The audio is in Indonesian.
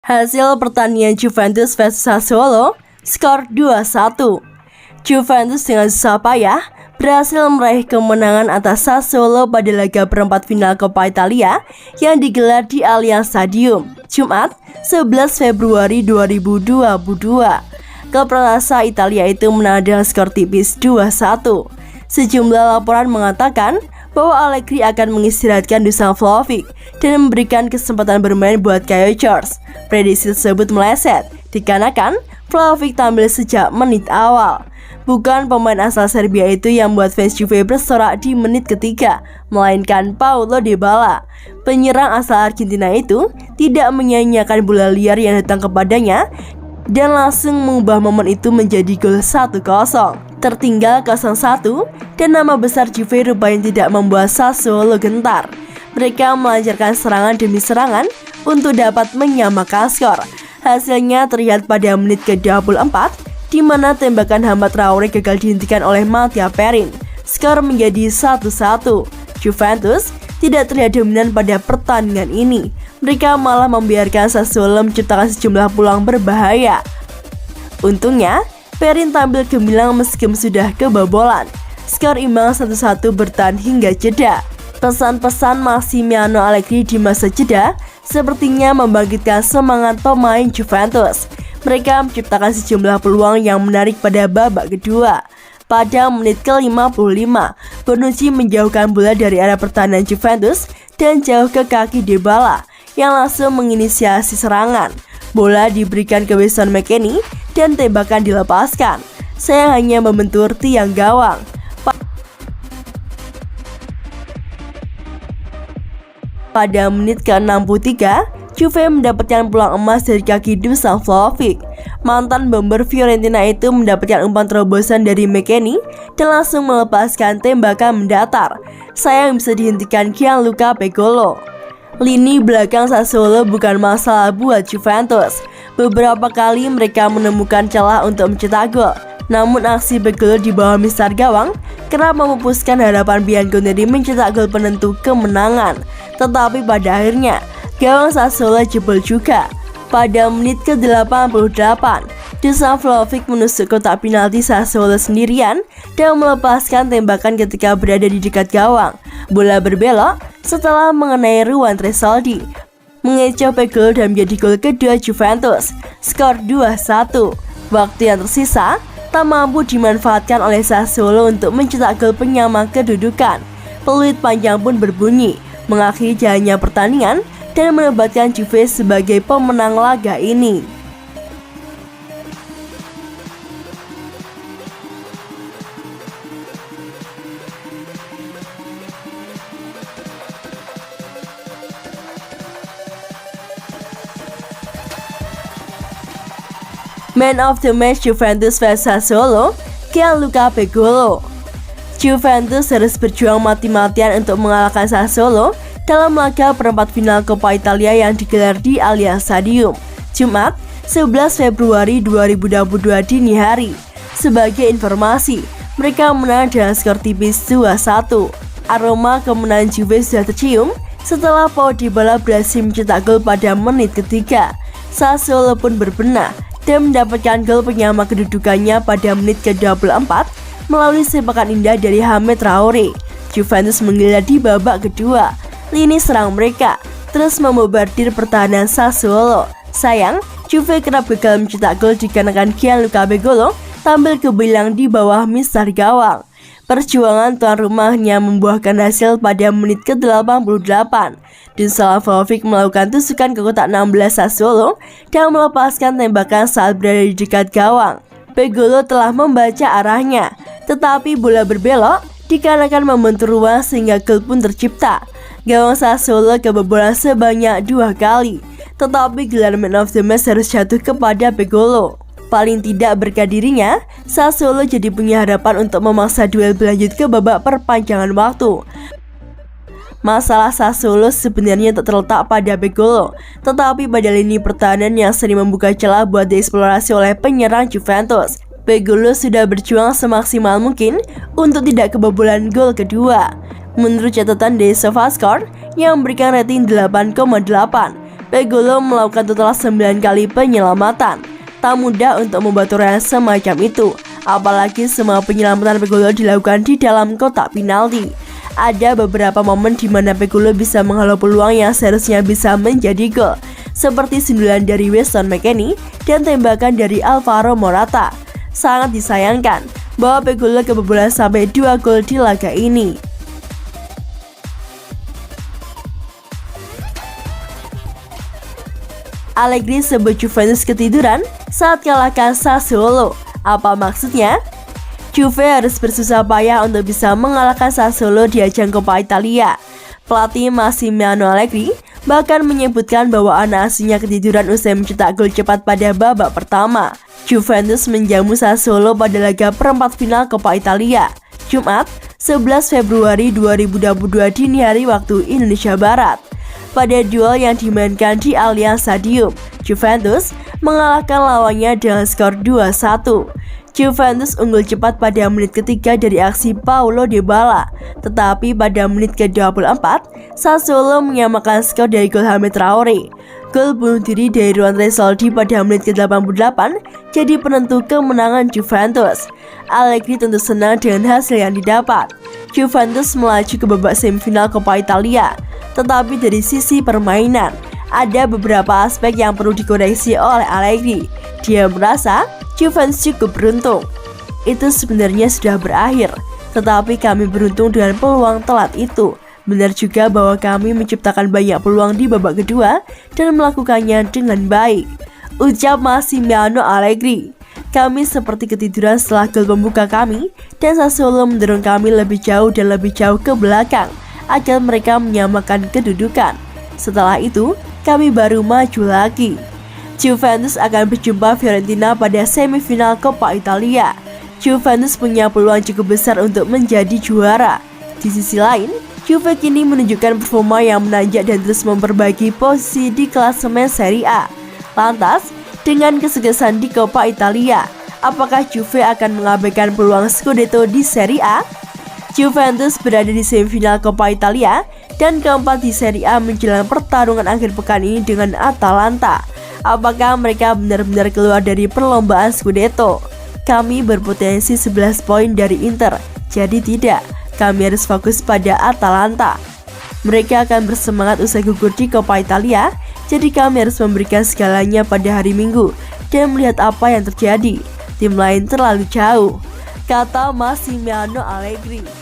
Hasil pertandingan Juventus versus Sassuolo, skor 2-1. Juventus dengan susah payah berhasil meraih kemenangan atas Sassuolo pada laga perempat final Coppa Italia yang digelar di Allianz Stadium, Jumat 11 Februari 2022. Klub raksasa Italia itu menang dengan skor tipis 2-1. Sejumlah laporan mengatakan bahwa Allegri akan mengistirahatkan Dusan Vlahovic dan memberikan kesempatan bermain buat Kyle George. Prediksi tersebut meleset, dikarenakan Vlahovic tampil sejak menit awal. Bukan pemain asal Serbia itu yang membuat fans Juve bersorak di menit ketiga, melainkan Paulo Dybala. Penyerang asal Argentina itu tidak menyia-nyiakan bola liar yang datang kepadanya dan langsung mengubah momen itu menjadi gol 1-0. Tertinggal 0-1 dan nama besar Juve rupanya tidak membuat Sassuolo gentar. Mereka melancarkan serangan demi serangan untuk dapat menyamakan skor. Hasilnya terlihat pada menit ke-24 di mana tembakan Hamad Traore gagal dihentikan oleh Mattia Perin. Skor menjadi 1-1. Juventus tidak terlihat dominan pada pertandingan ini. Mereka malah membiarkan Sassuolo menciptakan sejumlah peluang berbahaya. Untungnya, Perin tampil gemilang meski sudah kebobolan. Skor imbang 1-1 bertahan hingga jeda. Pesan-pesan Massimiliano Allegri di masa jeda sepertinya membangkitkan semangat pemain Juventus. Mereka menciptakan sejumlah peluang yang menarik pada babak kedua. Pada menit ke-55, Bonucci menjauhkan bola dari area pertahanan Juventus dan jauh ke kaki Dybala yang langsung menginisiasi serangan. Bola diberikan ke Weston McKennie dan tembakan dilepaskan. Saya hanya membentur tiang gawang. Pada menit ke-63, Juve mendapatkan peluang emas dari kaki Dusan Vlahovic. Mantan bomber Fiorentina itu mendapatkan umpan terobosan dari McKennie dan langsung melepaskan tembakan mendatar. Sayang bisa dihentikan Gianluca Pegolo. Lini belakang Sassuolo bukan masalah buat Juventus. Beberapa kali mereka menemukan celah untuk mencetak gol. Namun aksi Pegolo di bawah mistar gawang kerap memupuskan harapan Bianconeri mencetak gol penentu kemenangan. Tetapi pada akhirnya gawang Sassuolo jebol juga. Pada menit ke-88, Dusan Vlahovic menusuk kotak penalti Sassuolo sendirian dan melepaskan tembakan ketika berada di dekat gawang. Bola berbelok setelah mengenai Ruan Tresoldi, mengecoh Pegolo dan menjadi gol kedua Juventus. Skor 2-1. Waktu yang tersisa tak mampu dimanfaatkan oleh Sassuolo untuk mencetak gol penyama kedudukan. Peluit panjang pun berbunyi, mengakhiri jalannya pertandingan dan menobatkan Juve sebagai pemenang laga ini. Man of the match Juventus vs Sassuolo, Gianluca Pegolo. Juventus harus berjuang mati-matian untuk mengalahkan Sassuolo dalam laga perempat final Coppa Italia yang digelar di Allianz Stadium, Jumat 11 Februari 2022 dini hari. Sebagai informasi, mereka menang dengan skor tipis 2-1. Aroma kemenangan Juve sudah tercium setelah Paulo Dybala berhasil mencetak gol pada menit ketiga. Sassuolo pun berbenah dan mendapatkan gol penyama kedudukannya pada menit ke-24 melalui sepakan indah dari Hamad Traore. Juventus menggila di babak kedua. Lini serang mereka terus memombardir pertahanan Sassuolo. Sayang, Juve kerap gagal mencetak gol dikarenakan Gianluca Pegolo tampil kebilang di bawah mistar gawang. Perjuangan tuan rumahnya membuahkan hasil pada menit ke-88. Dusan Vlahovic melakukan tusukan ke kotak 16 Sassuolo dan melepaskan tembakan saat berada di dekat gawang. Pegolo telah membaca arahnya, tetapi bola berbelok dikarenakan membentur ruang sehingga gol pun tercipta. Gawang Sassuolo kebobolan sebanyak 2 kali, tetapi gelar Man of the Match harus jatuh kepada Pegolo. Paling tidak berkat dirinya, Sassuolo jadi punya harapan untuk memaksa duel berlanjut ke babak perpanjangan waktu. Masalah Sassuolo sebenarnya tak terletak pada Pegolo, tetapi pada lini pertahanan yang sering membuka celah buat dieksplorasi oleh penyerang Juventus. Pegolo sudah berjuang semaksimal mungkin untuk tidak kebobolan gol kedua. Menurut catatan dari SofaScore yang memberikan rating 8,8, Pegolo melakukan total 9 kali penyelamatan. Tak mudah untuk membuat torehan semacam itu, apalagi semua penyelamatan Pegolo dilakukan di dalam kotak penalti. Ada beberapa momen di mana Pegolo bisa menghalau peluang yang seharusnya bisa menjadi gol, seperti sundulan dari Weston McKennie dan tembakan dari Alvaro Morata. Sangat disayangkan bahwa Pegolo kebobolan sampai 2 gol di laga ini. Allegri sebut Juventus ketiduran saat kalahkan Sassuolo. Apa maksudnya? Juve harus bersusah payah untuk bisa mengalahkan Sassuolo di ajang Coppa Italia. Pelatih Massimiliano Allegri bahkan menyebutkan bahwa anak asuhnya ketiduran usai mencetak gol cepat pada babak pertama. Juventus menjamu Sassuolo pada laga perempat final Coppa Italia, Jumat 11 Februari 2022 dini hari waktu Indonesia Barat. Pada duel yang dimainkan di Allianz Stadium, Juventus mengalahkan lawannya dengan skor 2-1. Juventus unggul cepat pada menit ketiga dari aksi Paulo Dybala, tetapi pada menit ke-24, Sassuolo menyamakan skor dari gol Hamid Traore. Gol bunuh diri dari Juan Tresoldi pada menit ke-88 jadi penentu kemenangan Juventus. Allegri tentu senang dengan hasil yang didapat. Juventus melaju ke babak semifinal Coppa Italia. Tetapi dari sisi permainan, ada beberapa aspek yang perlu dikoreksi oleh Allegri. Dia merasa Juventus cukup beruntung. Itu sebenarnya sudah berakhir, tetapi kami beruntung dengan peluang telat itu. Benar juga bahwa kami menciptakan banyak peluang di babak kedua dan melakukannya dengan baik, ucap Massimiliano Allegri. Kami seperti ketiduran setelah gol pembuka kami, dan Sassuolo mendorong kami lebih jauh dan lebih jauh ke belakang agar mereka menyamakan kedudukan. Setelah itu, kami baru maju lagi. Juventus akan berjumpa Fiorentina pada semifinal Coppa Italia. Juventus punya peluang cukup besar untuk menjadi juara. Di sisi lain, Juve kini menunjukkan performa yang menanjak dan terus memperbaiki posisi di klasemen Serie A. Lantas, dengan kesuksesan di Coppa Italia, apakah Juve akan mengabaikan peluang Scudetto di Serie A? Juventus berada di semifinal Coppa Italia dan keempat di Serie A menjelang pertarungan akhir pekan ini dengan Atalanta. Apakah mereka benar-benar keluar dari perlombaan Scudetto? Kami berpotensi 11 poin dari Inter, jadi tidak. Kami harus fokus pada Atalanta. Mereka akan bersemangat usai gugur di Coppa Italia, jadi kami harus memberikan segalanya pada hari Minggu dan melihat apa yang terjadi. Tim lain terlalu jauh, kata Massimiliano Allegri.